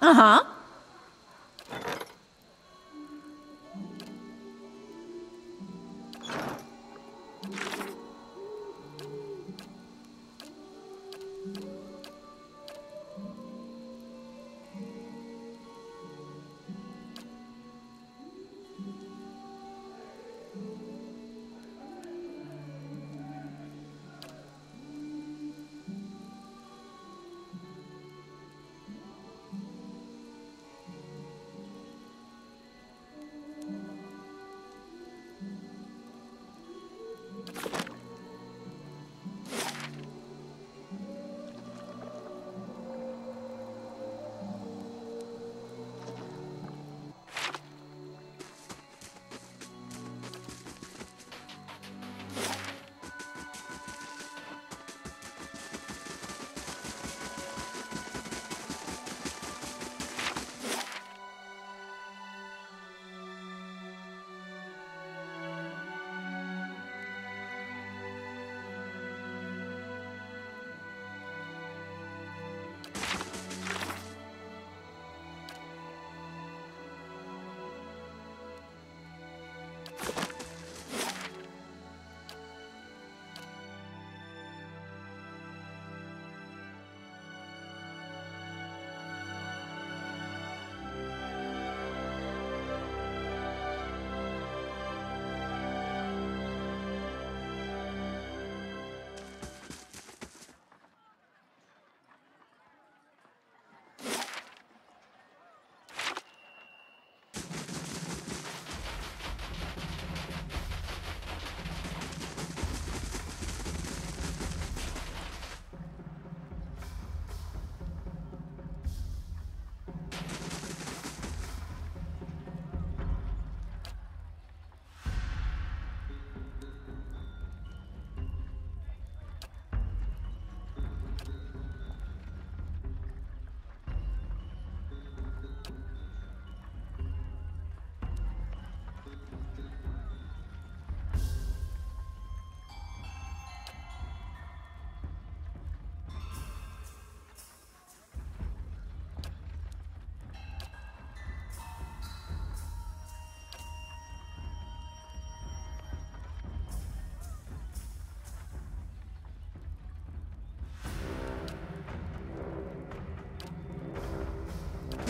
Uh-huh.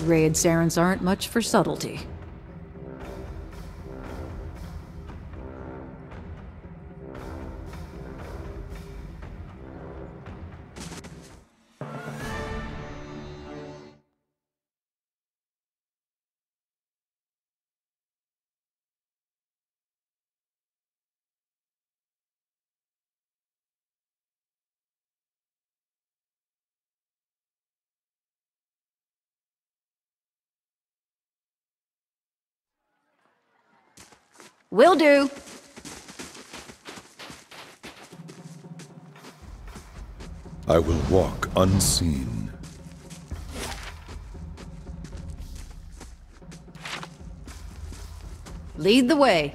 Raid Sarens aren't much for subtlety. Will do. I will walk unseen. Lead the way.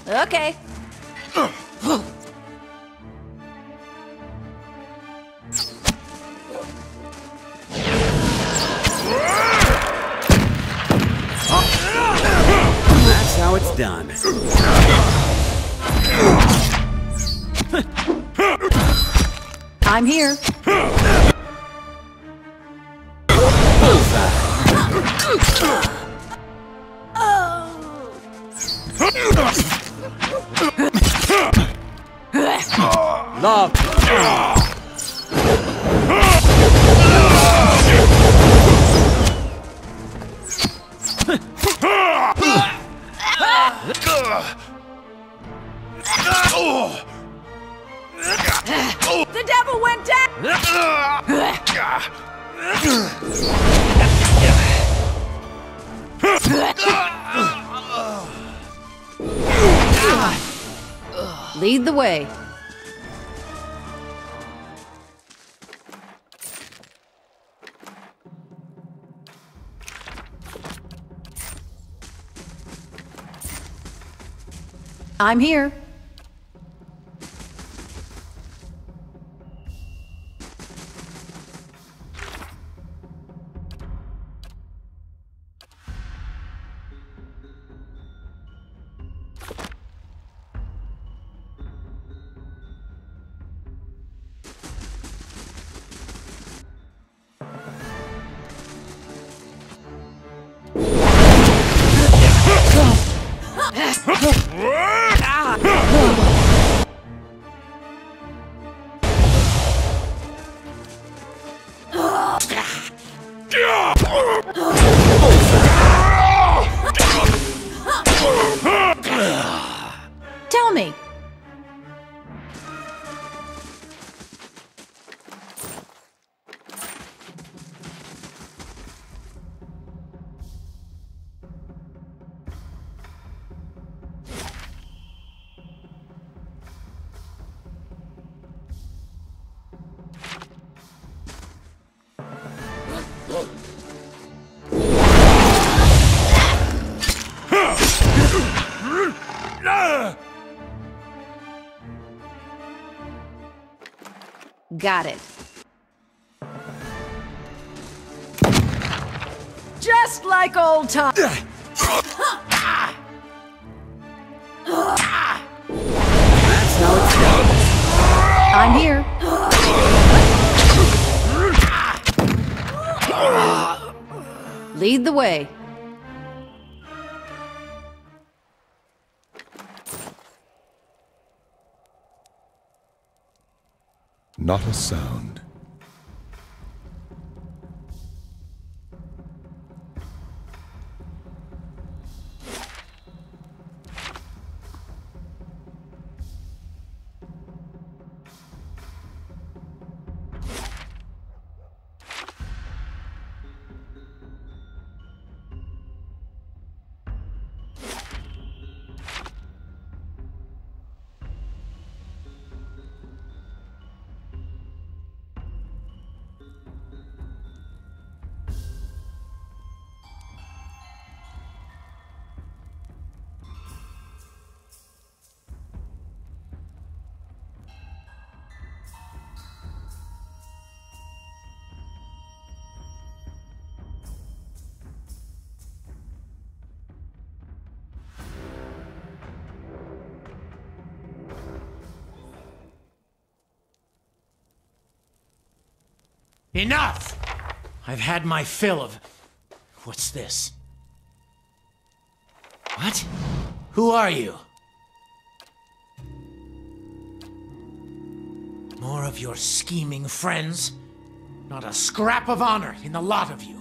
Okay. That's how it's done. I'm here. Love. The devil went down! Lead the way. I'm here. Tell me. Got it. Just like old times. That's how it's done. I'm here. Lead the way. Not a sound. Enough! I've had my fill of... What's this? What? Who are you? More of your scheming friends? Not a scrap of honor in the lot of you.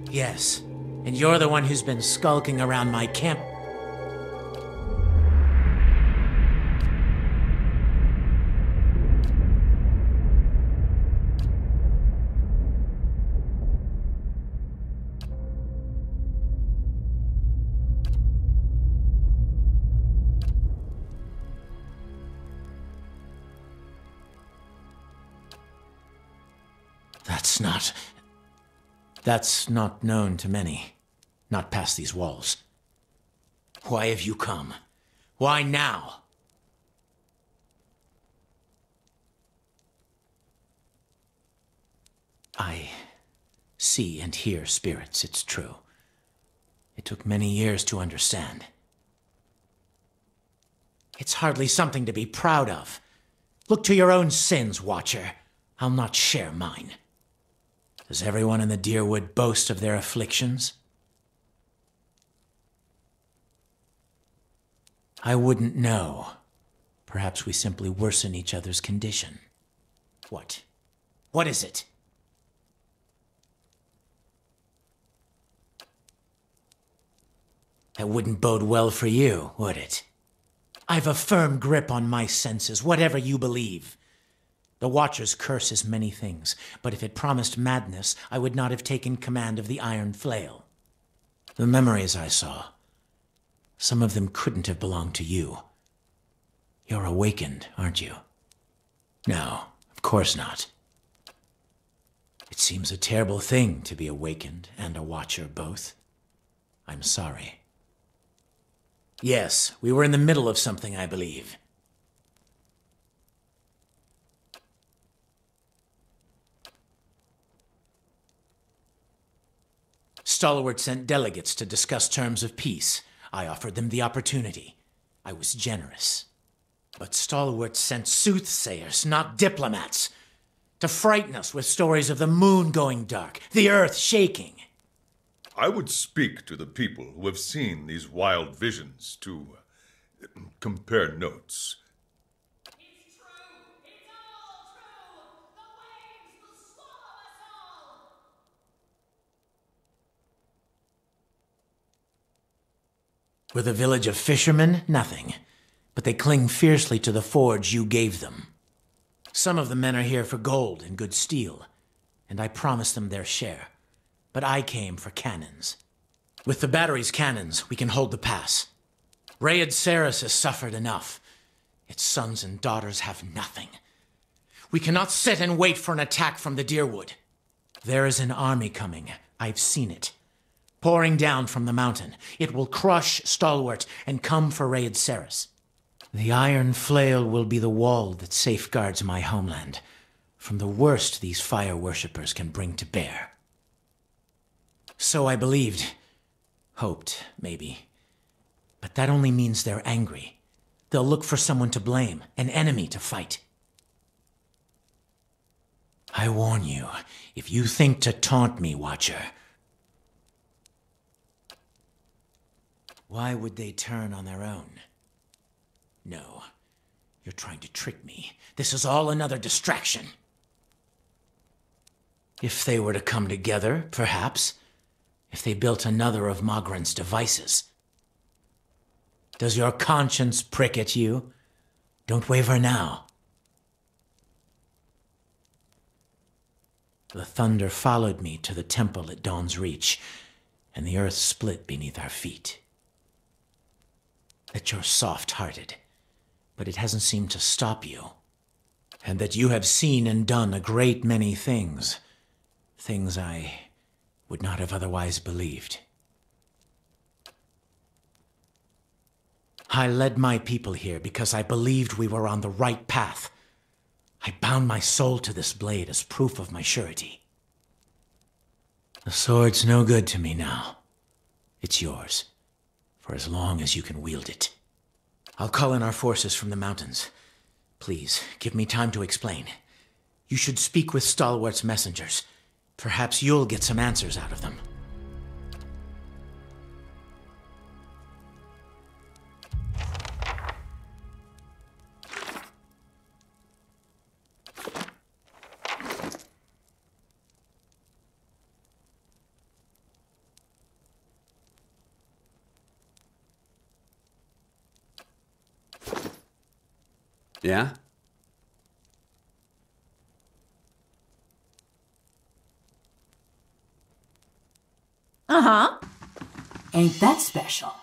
Yes, and you're the one who's been skulking around my camp. That's not known to many. not past these walls. Why have you come? Why now? I see and hear spirits, it's true. It took many years to understand. It's hardly something to be proud of. Look to your own sins, Watcher. I'll not share mine. Does everyone in the Deerwood boast of their afflictions? I wouldn't know. Perhaps we simply worsen each other's condition. What? What is it? That wouldn't bode well for you, would it? I've a firm grip on my senses, whatever you believe. The Watcher's curse is many things, but if it promised madness, I would not have taken command of the Iron Flail. The memories I saw, some of them couldn't have belonged to you. You're awakened, aren't you? No, of course not. It seems a terrible thing to be awakened and a Watcher both. I'm sorry. Yes, we were in the middle of something, I believe. Stalwart sent delegates to discuss terms of peace. I offered them the opportunity. I was generous. But Stalwart sent soothsayers, not diplomats, to frighten us with stories of the moon going dark, the earth shaking. I would speak to the people who have seen these wild visions to compare notes. It's true! It's all true! The waves will swallow us all! With a village of fishermen, nothing. But they cling fiercely to the forge you gave them. Some of the men are here for gold and good steel, and I promised them their share. But I came for cannons. With the battery's cannons, we can hold the pass. Rayed Saris has suffered enough. Its sons and daughters have nothing. We cannot sit and wait for an attack from the Deerwood. There is an army coming. I've seen it. Pouring down from the mountain. It will crush Stalwart and come for Rayed Saris. The Iron Flail will be the wall that safeguards my homeland from the worst these fire worshippers can bring to bear. So I believed. Hoped, maybe. But that only means they're angry. They'll look for someone to blame, an enemy to fight. I warn you, if you think to taunt me, Watcher. Why would they turn on their own? No, you're trying to trick me. This is all another distraction. If they were to come together, perhaps. If they built another of Magran's devices. Does your conscience prick at you? Don't waver now. The thunder followed me to the temple at Dawn's Reach, and the earth split beneath our feet. That you're soft-hearted, but it hasn't seemed to stop you. And that you have seen and done a great many things. Things I would not have otherwise believed. I led my people here because I believed we were on the right path. I bound my soul to this blade as proof of my surety. The sword's no good to me now. It's yours, for as long as you can wield it. I'll call in our forces from the mountains. Please, give me time to explain. You should speak with Stalwart's messengers. Perhaps you'll get some answers out of them. Yeah? Uh-huh. Ain't that special?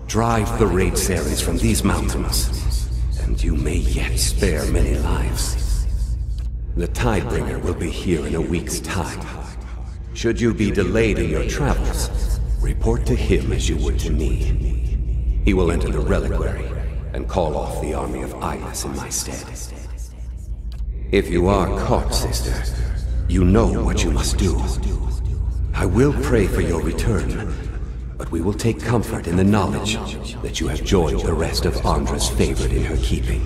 Drive the raid Sarens from these mountains, and you may yet spare many lives. The Tidebringer will be here in a week's time. Should you be delayed in your travels, report to him as you would to me. He will enter the reliquary and call off the army of Eyeless in my stead. If you are caught, sister, you know what you must do. I will pray for your return, but we will take comfort in the knowledge that you have joined the rest of Andra's favorite in her keeping.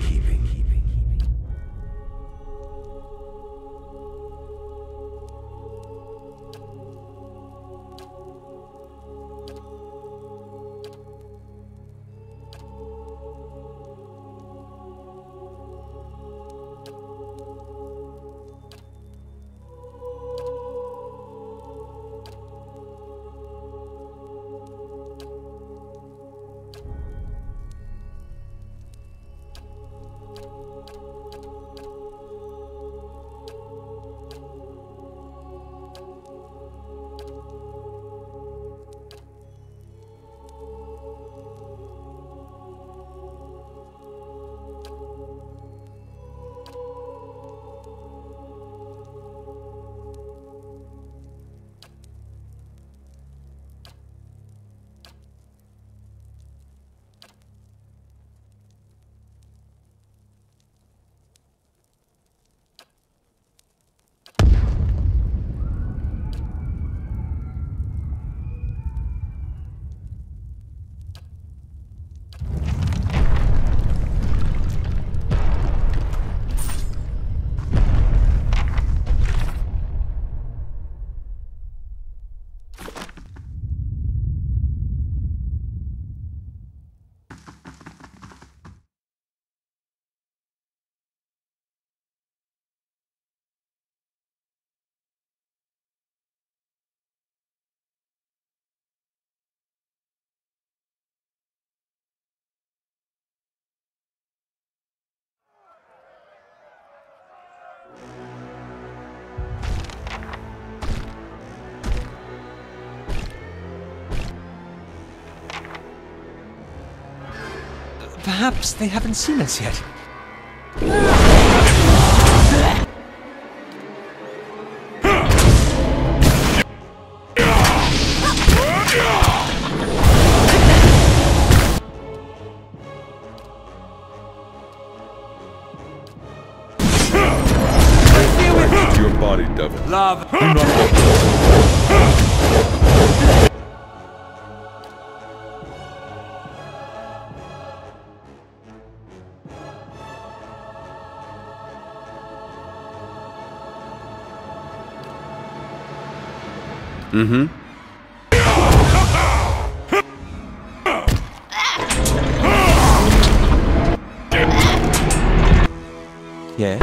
Perhaps they haven't seen us yet. Your body, devil. Love. Do not look. Mm-hmm. Yes.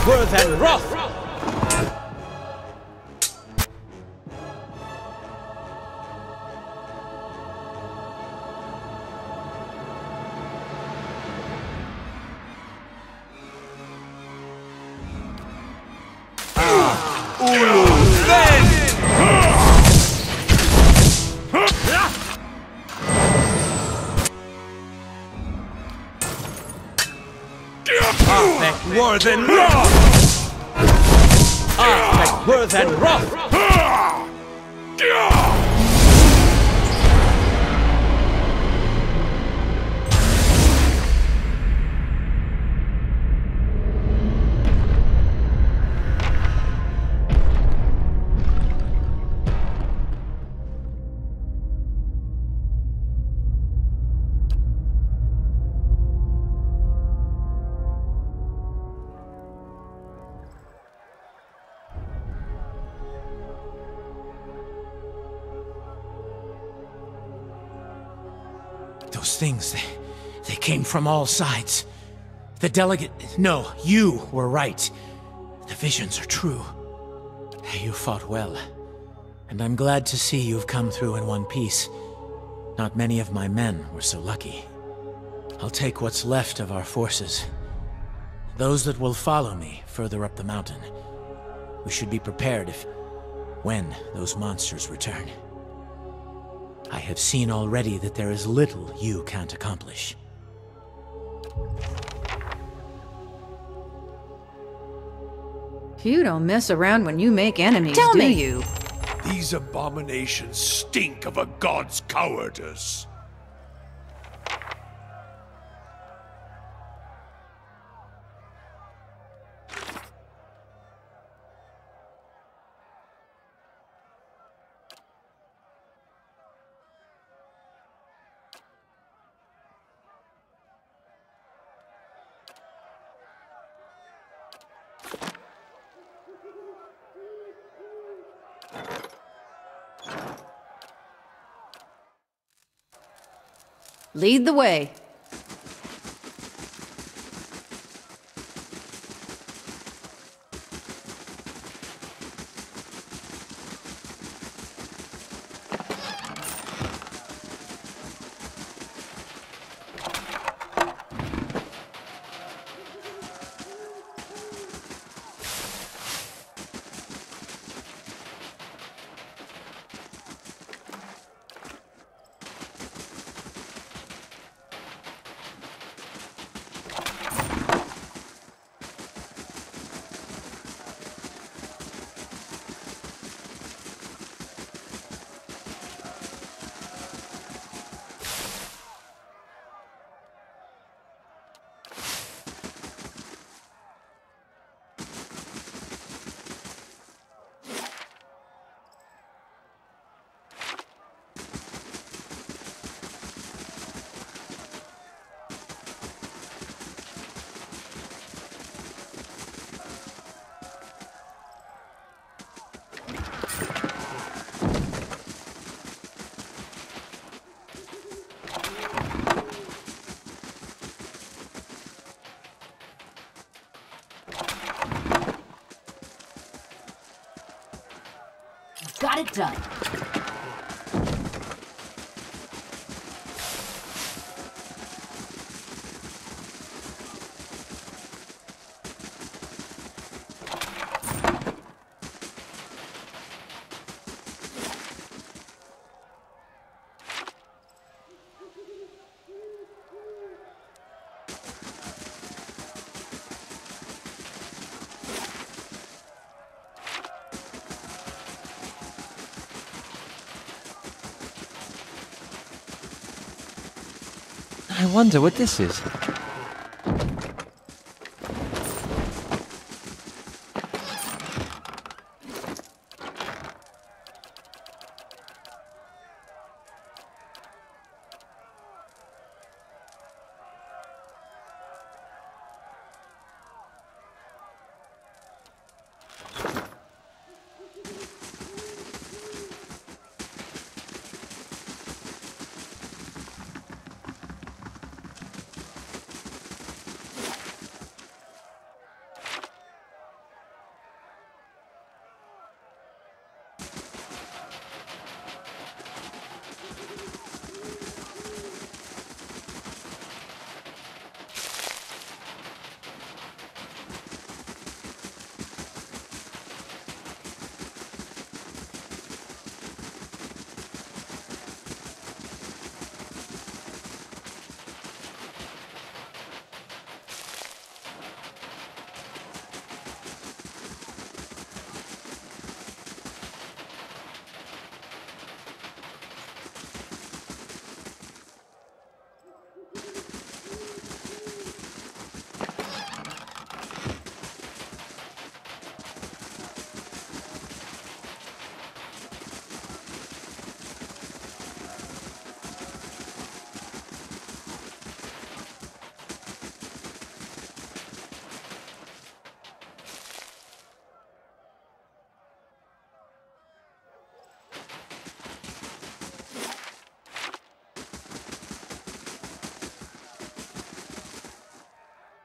Worth and wrath! Worth and wrath! Worth and wrath! Those things, they came from all sides. The delegate... No, you were right. The visions are true. You fought well. And I'm glad to see you've come through in one piece. Not many of my men were so lucky. I'll take what's left of our forces. Those that will follow me further up the mountain. We should be prepared when those monsters return. I have seen already that there is little you can't accomplish. You don't mess around when you make enemies, Tell do me. you? These abominations stink of a god's cowardice. Lead the way. Got it done. I wonder what this is.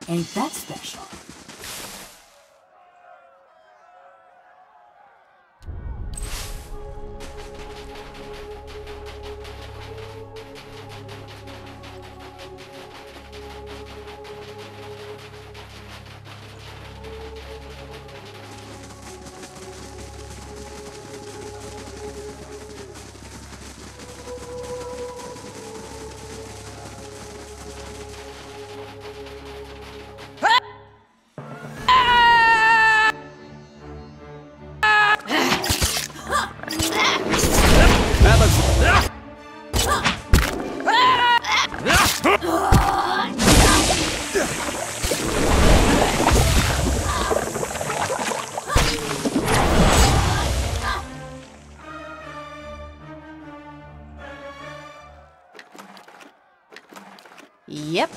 Ain't that special? Yep.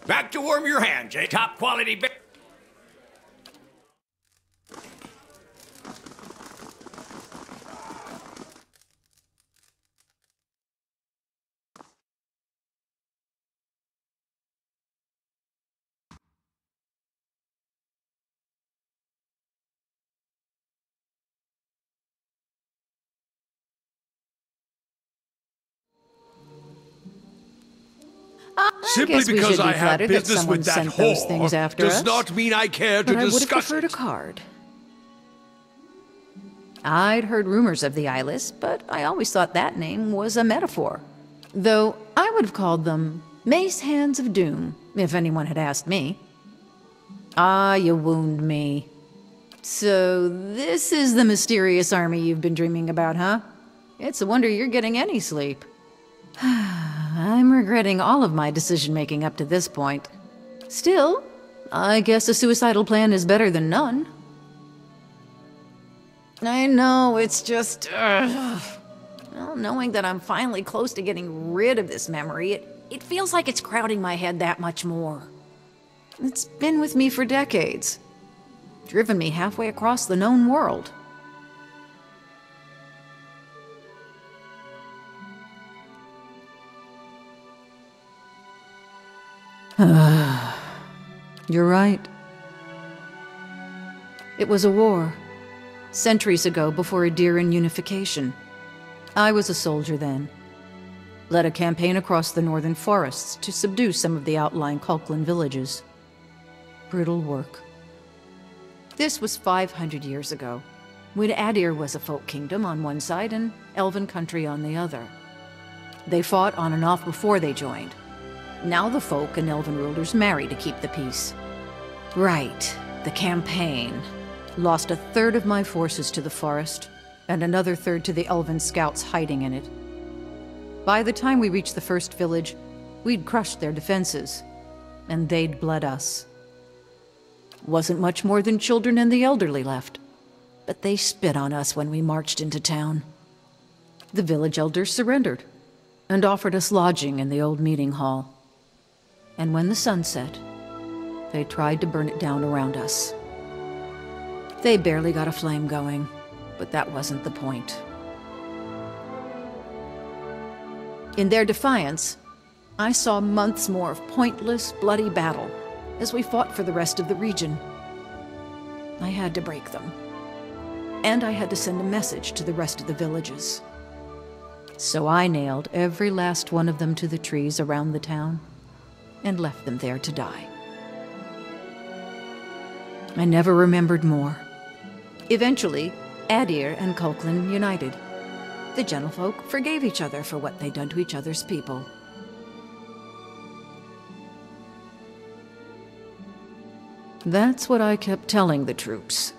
Back to warm your hands, eh? Top quality Simply guess we because should be I have flattered that business someone with that sent those things whore after does us. not mean I care to But I would have discuss preferred a it. card. I'd heard rumors of the eyeless, but I always thought that name was a metaphor. Though I would have called them Mace Hands of Doom, if anyone had asked me. Ah, you wound me. So this is the mysterious army you've been dreaming about, huh? It's a wonder you're getting any sleep. I'm regretting all of my decision-making up to this point. Still, I guess a suicidal plan is better than none. I know, it's just... well, knowing that I'm finally close to getting rid of this memory, it feels like it's crowding my head that much more. It's been with me for decades. Driven me halfway across the known world. You're right. It was a war. Centuries ago, before Adiran unification. I was a soldier then. Led a campaign across the northern forests to subdue some of the outlying Kulklan villages. Brutal work. This was 500 years ago, when Adir was a folk kingdom on one side and elven country on the other. They fought on and off before they joined. Now the folk and elven rulers marry to keep the peace. Right, the campaign. Lost a third of my forces to the forest. and another third to the elven scouts hiding in it. By the time we reached the first village, we'd crushed their defenses, and they'd bled us. Wasn't much more than children and the elderly left, but they spit on us when we marched into town. The village elders surrendered, and offered us lodging in the old meeting hall. And when the sun set, they tried to burn it down around us. They barely got a flame going, but that wasn't the point. In their defiance, I saw months more of pointless, bloody battle as we fought for the rest of the region. I had to break them. And I had to send a message to the rest of the villages. So I nailed every last one of them to the trees around the town and left them there to die. I never remembered more. Eventually, Adir and Kulklin united. The gentlefolk forgave each other for what they'd done to each other's people. That's what I kept telling the troops.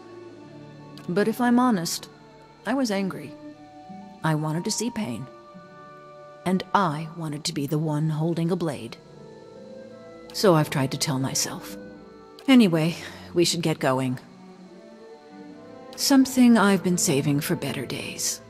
But if I'm honest, I was angry. I wanted to see pain. And I wanted to be the one holding a blade. So I've tried to tell myself. Anyway, we should get going. Something I've been saving for better days.